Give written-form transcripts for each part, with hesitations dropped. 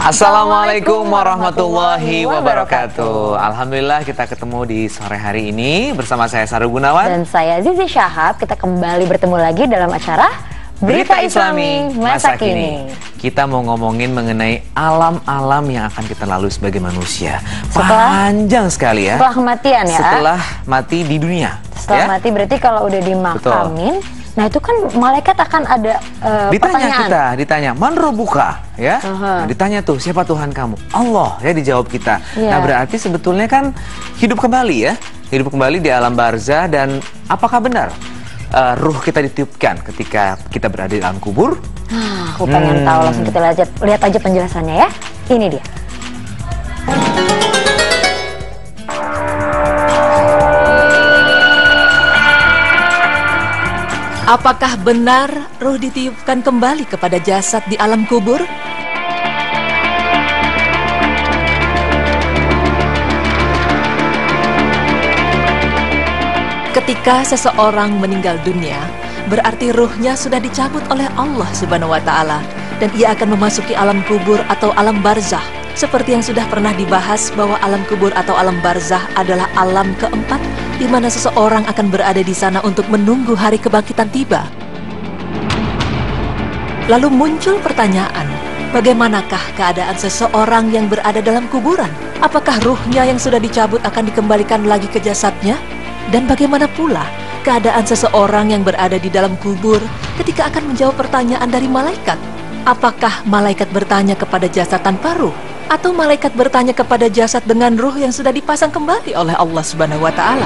Assalamualaikum warahmatullahi wabarakatuh. Alhamdulillah kita ketemu di sore hari ini bersama saya Saru Gunawan dan saya Zizi Syahab. Kita kembali bertemu lagi dalam acara Berita Islami Masa Kini. Kita mau ngomongin mengenai alam-alam yang akan kita lalui sebagai manusia. Panjang sekali ya. Setelah kematian ya. Setelah mati di dunia. Setelah mati berarti kalau udah dimakamin. Betul. Nah itu kan malaikat akan ada pertanyaan. Ditanya, man rabbuka, ya. Nah, ditanya tuh, siapa Tuhan kamu? Allah, ya, dijawab kita. Nah berarti sebetulnya kan hidup kembali ya. Hidup kembali di alam barzah. Dan apakah benar ruh kita ditiupkan ketika kita berada di alam kubur? Aku pengen tahu, langsung kita lihat aja penjelasannya ya. Ini dia. Apakah benar ruh ditiupkan kembali kepada jasad di alam kubur? Ketika seseorang meninggal dunia, berarti ruhnya sudah dicabut oleh Allah Subhanahu wa Ta'ala, dan ia akan memasuki alam kubur atau alam barzah. Seperti yang sudah pernah dibahas bahwa alam kubur atau alam barzah adalah alam keempat di mana seseorang akan berada di sana untuk menunggu hari kebangkitan tiba. Lalu muncul pertanyaan, bagaimanakah keadaan seseorang yang berada dalam kuburan? Apakah ruhnya yang sudah dicabut akan dikembalikan lagi ke jasadnya? Dan bagaimana pula keadaan seseorang yang berada di dalam kubur ketika akan menjawab pertanyaan dari malaikat? Apakah malaikat bertanya kepada jasad tanpa ruh? Atau malaikat bertanya kepada jasad dengan ruh yang sudah dipasang kembali oleh Allah Subhanahu wa Ta'ala?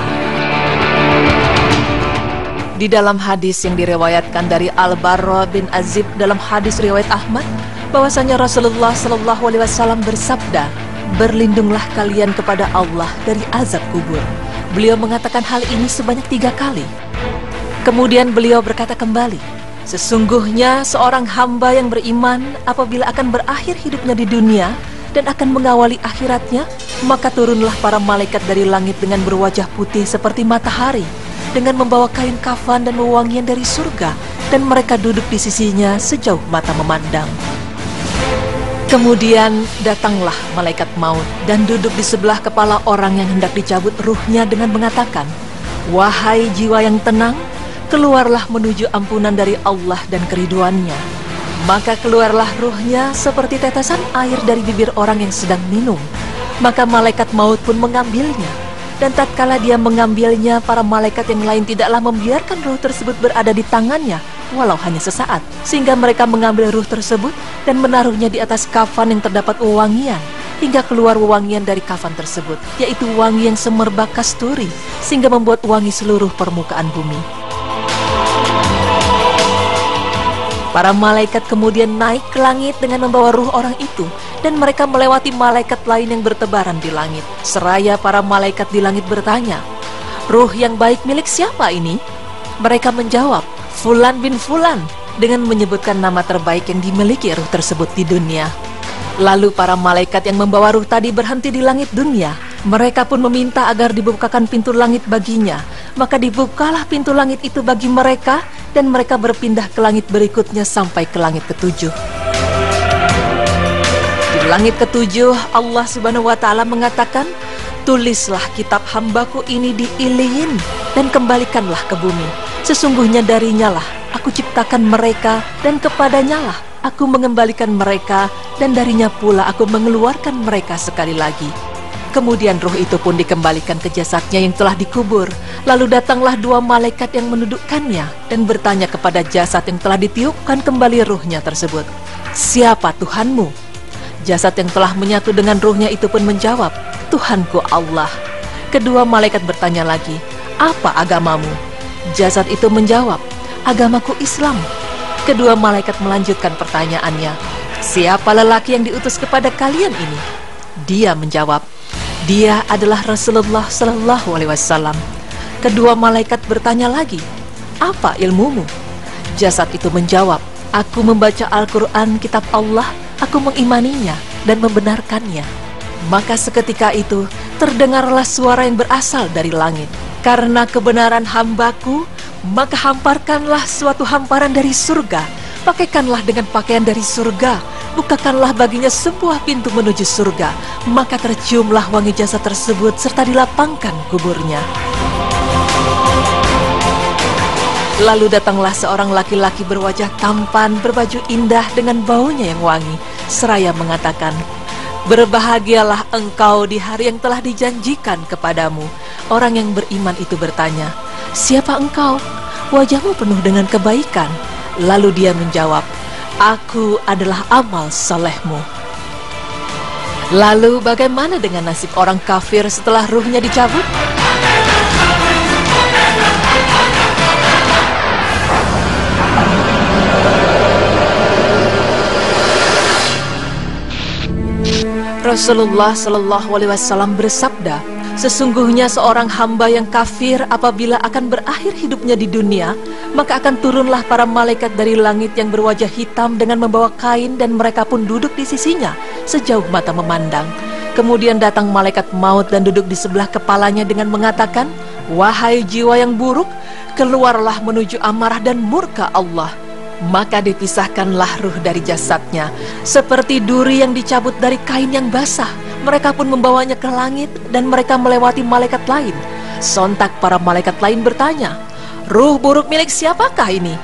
Di dalam hadis yang direwayatkan dari Al-Barra bin Azib dalam hadis riwayat Ahmad, bahwasanya Rasulullah SAW bersabda, "Berlindunglah kalian kepada Allah dari azab kubur." Beliau mengatakan hal ini sebanyak 3 kali. Kemudian beliau berkata kembali, "Sesungguhnya seorang hamba yang beriman apabila akan berakhir hidupnya di dunia dan akan mengawali akhiratnya, maka turunlah para malaikat dari langit dengan berwajah putih seperti matahari, dengan membawa kain kafan dan wewangian dari surga, dan mereka duduk di sisinya sejauh mata memandang. Kemudian datanglah malaikat maut dan duduk di sebelah kepala orang yang hendak dicabut ruhnya dengan mengatakan, 'Wahai jiwa yang tenang, keluarlah menuju ampunan dari Allah dan keriduannya.' Maka keluarlah ruhnya seperti tetesan air dari bibir orang yang sedang minum. Maka malaikat maut pun mengambilnya. Dan tatkala dia mengambilnya, para malaikat yang lain tidaklah membiarkan ruh tersebut berada di tangannya, walau hanya sesaat. Sehingga mereka mengambil ruh tersebut dan menaruhnya di atas kafan yang terdapat wewangian, hingga keluar wewangian dari kafan tersebut, yaitu wangi yang semerbak kasturi, sehingga membuat wangi seluruh permukaan bumi. Para malaikat kemudian naik ke langit dengan membawa ruh orang itu, dan mereka melewati malaikat lain yang bertebaran di langit. Seraya para malaikat di langit bertanya, 'Ruh yang baik milik siapa ini?' Mereka menjawab, 'Fulan bin Fulan,' dengan menyebutkan nama terbaik yang dimiliki ruh tersebut di dunia. Lalu para malaikat yang membawa ruh tadi berhenti di langit dunia. Mereka pun meminta agar dibukakan pintu langit baginya. Maka dibukalah pintu langit itu bagi mereka, dan mereka berpindah ke langit berikutnya sampai ke langit ketujuh. Di langit ketujuh, Allah Subhanahu wa Ta'ala mengatakan, 'Tulislah kitab hambaku ini di Iliyin dan kembalikanlah ke bumi. Sesungguhnya darinya lah aku ciptakan mereka, dan kepadanya lah aku mengembalikan mereka, dan darinya pula aku mengeluarkan mereka sekali lagi.' Kemudian ruh itu pun dikembalikan ke jasadnya yang telah dikubur. Lalu datanglah 2 malaikat yang menundukkannya dan bertanya kepada jasad yang telah ditiupkan kembali ruhnya tersebut, 'Siapa Tuhanmu?' Jasad yang telah menyatu dengan ruhnya itu pun menjawab, 'Tuhanku Allah.' Kedua malaikat bertanya lagi, 'Apa agamamu?' Jasad itu menjawab, 'Agamaku Islam.' Kedua malaikat melanjutkan pertanyaannya, 'Siapa lelaki yang diutus kepada kalian ini?' Dia menjawab, 'Dia adalah Rasulullah Sallallahu Alaihi Wasallam.' Kedua malaikat bertanya lagi, 'Apa ilmumu?' Jasad itu menjawab, 'Aku membaca Al-Quran, kitab Allah, aku mengimaninya dan membenarkannya.' Maka seketika itu terdengarlah suara yang berasal dari langit, 'Karena kebenaran hambaku, maka hamparkanlah suatu hamparan dari surga, pakaikanlah dengan pakaian dari surga, bukakanlah baginya sebuah pintu menuju surga. Maka terciumlah wangi jasad tersebut serta dilapangkan kuburnya. Lalu datanglah seorang laki-laki berwajah tampan, berbaju indah dengan baunya yang wangi, seraya mengatakan, "Berbahagialah engkau di hari yang telah dijanjikan kepadamu." Orang yang beriman itu bertanya, "Siapa engkau? Wajahmu penuh dengan kebaikan." Lalu dia menjawab, "Aku adalah amal salehmu." Lalu bagaimana dengan nasib orang kafir setelah ruhnya dicabut? Rasulullah Shallallahu Alaihi Wasallam bersabda, "Sesungguhnya seorang hamba yang kafir apabila akan berakhir hidupnya di dunia, maka akan turunlah para malaikat dari langit yang berwajah hitam dengan membawa kain dan mereka pun duduk di sisinya sejauh mata memandang. Kemudian datang malaikat maut dan duduk di sebelah kepalanya dengan mengatakan, 'Wahai jiwa yang buruk, keluarlah menuju amarah dan murka Allah.' Maka dipisahkanlah ruh dari jasadnya, seperti duri yang dicabut dari kain yang basah. Mereka pun membawanya ke langit dan mereka melewati malaikat lain. Sontak para malaikat lain bertanya, 'Ruh buruk milik siapakah ini?'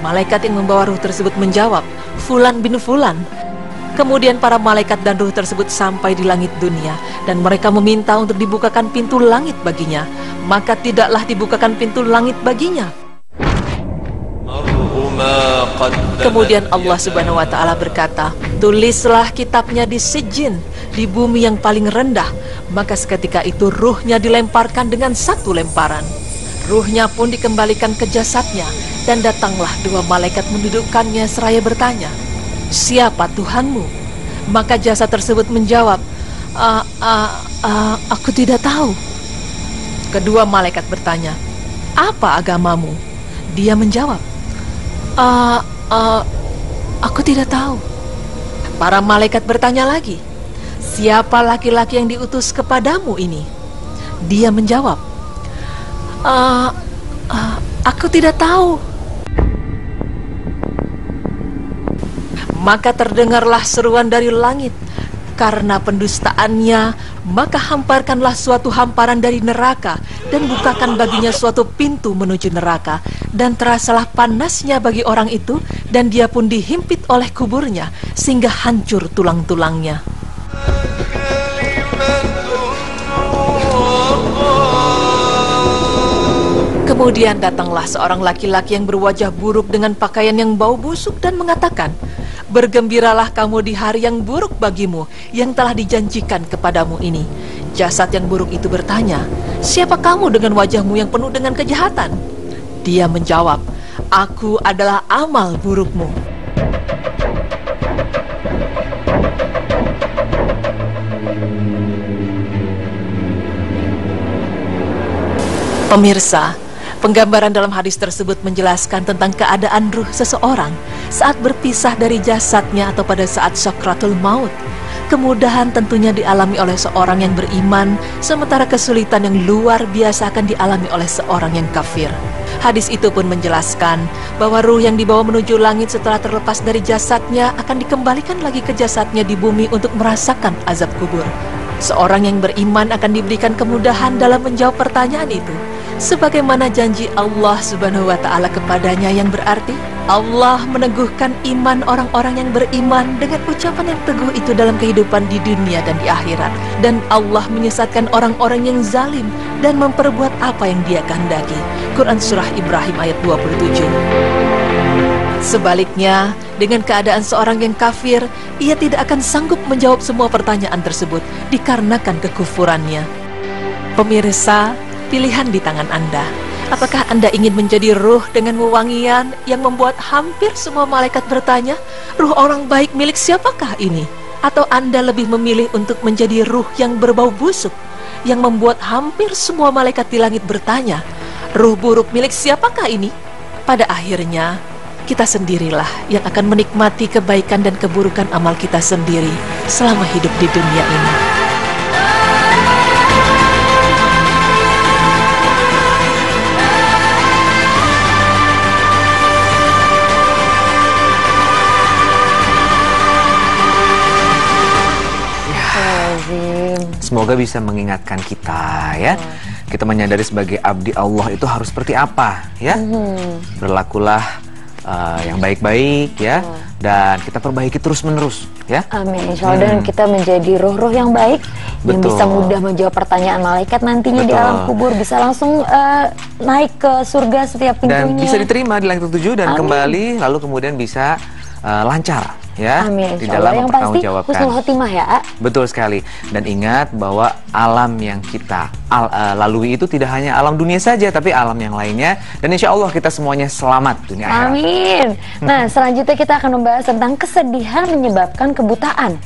Malaikat yang membawa ruh tersebut menjawab, 'Fulan bin Fulan.' Kemudian para malaikat dan ruh tersebut sampai di langit dunia dan mereka meminta untuk dibukakan pintu langit baginya. Maka tidaklah dibukakan pintu langit baginya. Kemudian Allah Subhanahu wa Ta'ala berkata, 'Tulislah kitabnya di sijin, di bumi yang paling rendah.' Maka seketika itu ruhnya dilemparkan dengan satu lemparan. Ruhnya pun dikembalikan ke jasadnya, dan datanglah dua malaikat mendudukkannya seraya bertanya, 'Siapa Tuhanmu?' Maka jasad tersebut menjawab, Aku tidak tahu." Kedua malaikat bertanya, "Apa agamamu?" Dia menjawab, Aku tidak tahu." Para malaikat bertanya lagi, "Siapa laki-laki yang diutus kepadamu ini?" Dia menjawab, Aku tidak tahu." Maka terdengarlah seruan dari langit, "Karena pendustaannya, maka hamparkanlah suatu hamparan dari neraka dan bukakan baginya suatu pintu menuju neraka. Dan terasalah panasnya bagi orang itu, dan dia pun dihimpit oleh kuburnya sehingga hancur tulang-tulangnya." Kemudian datanglah seorang laki-laki yang berwajah buruk dengan pakaian yang bau busuk dan mengatakan, "Bergembiralah kamu di hari yang buruk bagimu, yang telah dijanjikan kepadamu ini." Jasad yang buruk itu bertanya, "Siapa kamu dengan wajahmu yang penuh dengan kejahatan?" Dia menjawab, "Aku adalah amal burukmu." Pemirsa, penggambaran dalam hadis tersebut menjelaskan tentang keadaan ruh seseorang saat berpisah dari jasadnya atau pada saat sakratul maut. Kemudahan tentunya dialami oleh seorang yang beriman, sementara kesulitan yang luar biasa akan dialami oleh seorang yang kafir. Hadis itu pun menjelaskan bahwa ruh yang dibawa menuju langit setelah terlepas dari jasadnya akan dikembalikan lagi ke jasadnya di bumi untuk merasakan azab kubur. Seorang yang beriman akan diberikan kemudahan dalam menjawab pertanyaan itu, sebagaimana janji Allah Subhanahu wa Ta'ala kepadanya, yang berarti Allah meneguhkan iman orang-orang yang beriman dengan ucapan yang teguh itu dalam kehidupan di dunia dan di akhirat, dan Allah menyesatkan orang-orang yang zalim dan memperbuat apa yang Dia kehendaki. Quran Surah Ibrahim ayat 27. Sebaliknya, dengan keadaan seorang yang kafir, ia tidak akan sanggup menjawab semua pertanyaan tersebut dikarenakan kekufurannya. Pemirsa, pilihan di tangan Anda. Apakah Anda ingin menjadi ruh dengan wewangian yang membuat hampir semua malaikat bertanya, "Ruh orang baik milik siapakah ini?" Atau Anda lebih memilih untuk menjadi ruh yang berbau busuk, yang membuat hampir semua malaikat di langit bertanya, "Ruh buruk milik siapakah ini?" Pada akhirnya, kita sendirilah yang akan menikmati kebaikan dan keburukan amal kita sendiri selama hidup di dunia ini. semoga bisa mengingatkan kita ya. Kita menyadari sebagai abdi Allah itu harus seperti apa ya. Berlakulah yang baik-baik ya, dan kita perbaiki terus-menerus ya. Amin. Insya Allah, dan kita menjadi roh-roh yang baik yang bisa mudah menjawab pertanyaan malaikat nantinya di alam kubur, bisa langsung naik ke surga setiap pintunya. Dan bisa diterima di langit 7 dan kembali, lalu kemudian bisa lancar ya. Amin. Di dalam yang pasti mempertanggungjawabkan. husnul khotimah ya. Betul sekali. Dan ingat bahwa alam yang kita lalui itu tidak hanya alam dunia saja, tapi alam yang lainnya. Dan insya Allah kita semuanya selamat dunia akhirat. Amin. Nah, selanjutnya kita akan membahas tentang kesedihan menyebabkan kebutaan.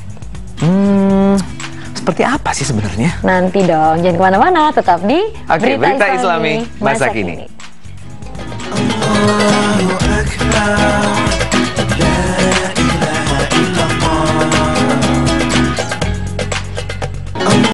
Seperti apa sih sebenarnya? Nanti dong, jangan kemana-mana, tetap di Berita Islami Masa Kini.